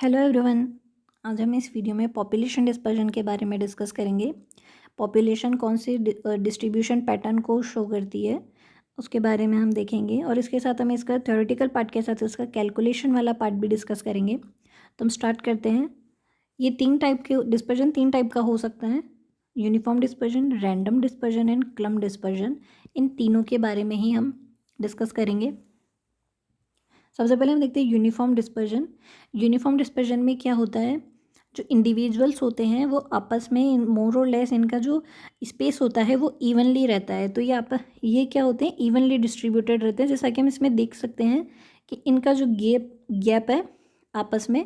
Hello everyone. आज हम इस वीडियो में पॉपुलेशन डिस्पर्जन के बारे में डिस्कस करेंगे। पॉपुलेशन कौन सी डिस्ट्रीब्यूशन पैटर्न को शो करती है उसके बारे में हम देखेंगे, और इसके साथ हम इसका थ्योरेटिकल पार्ट के साथ इसका कैलकुलेशन वाला पार्ट भी डिस्कस करेंगे। तो हम स्टार्ट करते हैं। ये तीन टाइप के डिस्पर्जन तीन टाइप का हो सकता है: uniform dispersion, random dispersion and clump dispersion. इन तीनों के बारे में ही हम डिस्कस करेंगे। सबसे पहले हम देखते हैं यूनिफॉर्म डिस्पर्जन। यूनिफॉर्म डिस्पर्जन में क्या होता है, जो इंडिविजुअल्स होते हैं वो आपस में मोर और लेस इनका जो स्पेस होता है वो इवनली रहता है। तो ये क्या होते हैं, इवनली डिस्ट्रीब्यूटेड रहते हैं। जैसा कि हम इसमें देख सकते हैं कि इनका जो गैप है आपस में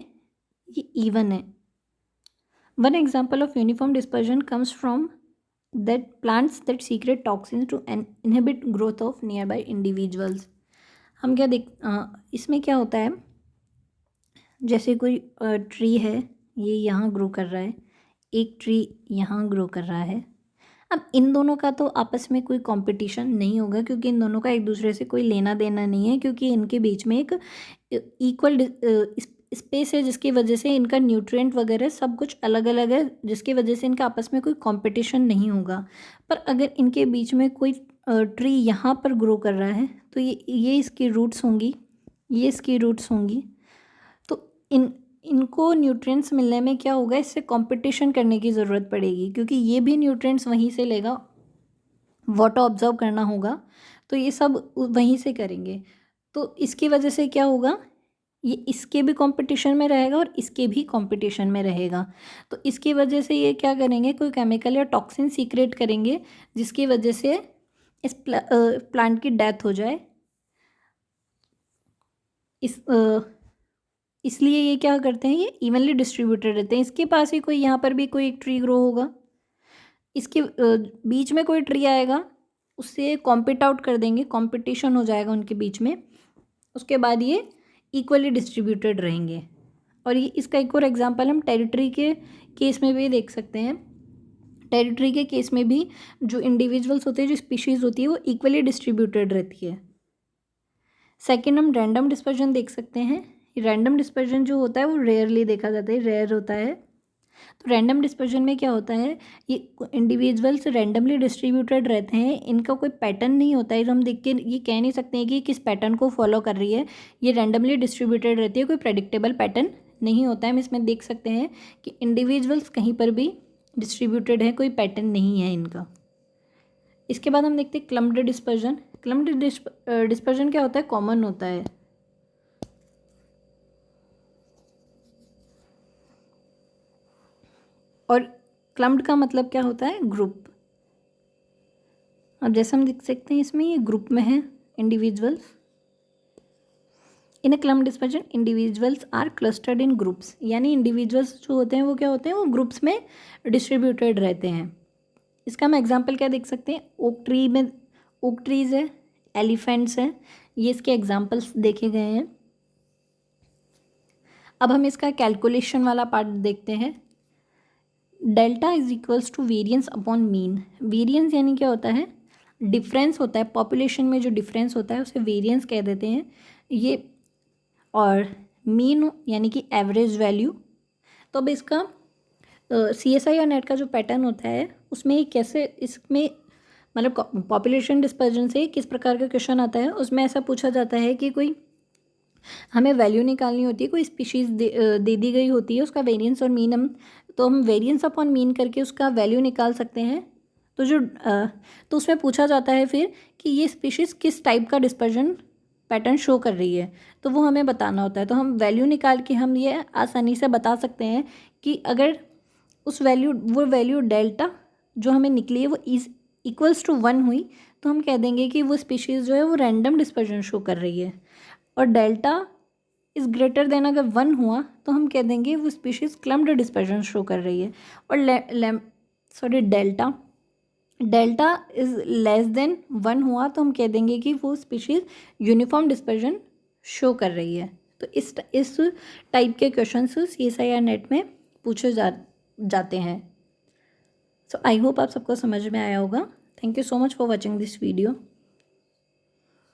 ये इवन है। One example of uniform dispersion comes from that plants that secrete toxins to inhibit growth of nearby individuals. हम इसमें क्या होता है, जैसे कोई ट्री है, ये यहाँ ग्रो कर रहा है, एक ट्री यहाँ ग्रो कर रहा है। अब इन दोनों का तो आपस में कोई कंपटीशन नहीं होगा, क्योंकि इन दोनों का एक दूसरे से कोई लेना देना नहीं है, क्योंकि इनके बीच में एक इक्वल स्पेस है, जिसकी वजह से इनका न्यूट्रिएंट वगैरह सब कुछ अलग अलग है, जिसकी वजह से इनका आपस में कोई कंपटीशन नहीं होगा। पर अगर इनके बीच में कोई ट्री यहाँ पर ग्रो कर रहा है तो ये इसकी रूट्स होंगी, ये इसकी रूट्स होंगी। तो इनको न्यूट्रिएंट्स मिलने में क्या होगा, इससे कंपटीशन करने की ज़रूरत पड़ेगी, क्योंकि ये भी न्यूट्रिएंट्स वहीं से लेगा, वाटर ऑब्जर्व करना होगा, तो ये सब वहीं से करेंगे। तो इसकी वजह से क्या होगा, ये इसके भी कंपटीशन में रहेगा और इसके भी कंपटीशन में रहेगा। तो इसकी वजह से ये क्या करेंगे, कोई केमिकल या टॉक्सिन सीक्रेट करेंगे, जिसकी वजह से इस प्लांट की डेथ हो जाए। इसलिए ये क्या करते हैं, ये इवनली डिस्ट्रीब्यूटेड रहते हैं। इसके पास ही कोई यहाँ पर भी कोई एक ट्री ग्रो होगा, इसके बीच में कोई ट्री आएगा, उससे कॉम्पिट आउट कर देंगे, कंपटीशन हो जाएगा उनके बीच में। उसके बाद ये इक्वली डिस्ट्रीब्यूटेड रहेंगे। और ये इसका एक और एग्जांपल हम टेरिटरी के केस में भी देख सकते हैं। टेरिटरी के केस में भी जो इंडिविजुअल्स होते हैं, जो स्पीशीज़ होती है, वो इक्वली डिस्ट्रीब्यूटेड रहती है। सेकेंड, हम रैंडम डिस्पर्जन देख सकते हैं। रैंडम डिस्पर्जन जो होता है वो रेयरली देखा जाता है, रेयर होता है। तो रैंडम डिस्पर्जन में क्या होता है, ये इंडिविजुअल्स रैंडमली डिस्ट्रीब्यूटेड रहते हैं, इनका कोई पैटर्न नहीं होता है। तो हम देख के ये कह नहीं सकते हैं कि किस पैटर्न को फॉलो कर रही है, ये रैंडमली डिस्ट्रीब्यूटेड रहती है, कोई प्रेडिक्टेबल पैटर्न नहीं होता है। हम इसमें देख सकते हैं कि इंडिविजुअल्स कहीं पर भी डिस्ट्रीब्यूटेड है, कोई पैटर्न नहीं है इनका। इसके बाद हम देखते हैं क्लम्प्ड डिस्पर्जन। क्लम्प्ड डिस्पर्जन क्या होता है, कॉमन होता है। और क्लम्प्ड का मतलब क्या होता है, ग्रुप। अब जैसे हम देख सकते हैं इसमें ये ग्रुप में है individuals. In a clumped dispersion individuals are clustered in groups, यानी इंडिविजुअल्स जो होते हैं वो क्या होते हैं, वो ग्रुप्स में डिस्ट्रीब्यूटेड रहते हैं। इसका हम एग्जांपल क्या देख सकते हैं, ओक ट्री में ओक ट्रीज है, एलिफेंट्स हैं, ये इसके एग्जांपल्स देखे गए हैं। अब हम इसका कैलकुलेशन वाला पार्ट देखते हैं। Delta is equals to variance upon mean. Variance यानी क्या होता है, डिफरेंस होता है, पॉपुलेशन में जो डिफरेंस होता है उसे वेरियंस कह देते हैं ये। और मीन यानी कि एवरेज वैल्यू। तो अब इसका CSI या नेट का जो पैटर्न होता है उसमें कैसे, इसमें मतलब पॉपुलेशन डिस्पर्जन से किस प्रकार का क्वेश्चन आता है, उसमें ऐसा पूछा जाता है कि कोई हमें वैल्यू निकालनी होती है, कोई स्पीशीज़ दे दी गई होती है, उसका वेरिएंस और मीन हम वेरिएंस अपॉन मीन करके उसका वैल्यू निकाल सकते हैं। तो उसमें पूछा जाता है फिर कि ये स्पीशीज़ किस टाइप का डिस्पर्जन पैटर्न शो कर रही है, तो वो हमें बताना होता है। तो हम वैल्यू निकाल के हम ये आसानी से बता सकते हैं कि अगर वो वैल्यू डेल्टा जो हमें निकली है वो इक्वल्स टू 1 हुई, तो हम कह देंगे कि वो स्पीशीज़ जो है वो रैंडम डिस्पर्जन शो कर रही है। और डेल्टा इज़ ग्रेटर देन अगर 1 हुआ तो हम कह देंगे वो स्पीशीज़ क्लम्प्ड डिस्पर्जन शो कर रही है। और डेल्टा इज़ लेस देन 1 हुआ तो हम कह देंगे कि वो स्पीशीज़ यूनिफॉर्म डिस्पर्जन शो कर रही है। तो इस टाइप के क्वेश्चंस CSI या नेट में पूछे जाते हैं। सो आई होप आप सबको समझ में आया होगा। Thank you so much for watching this video.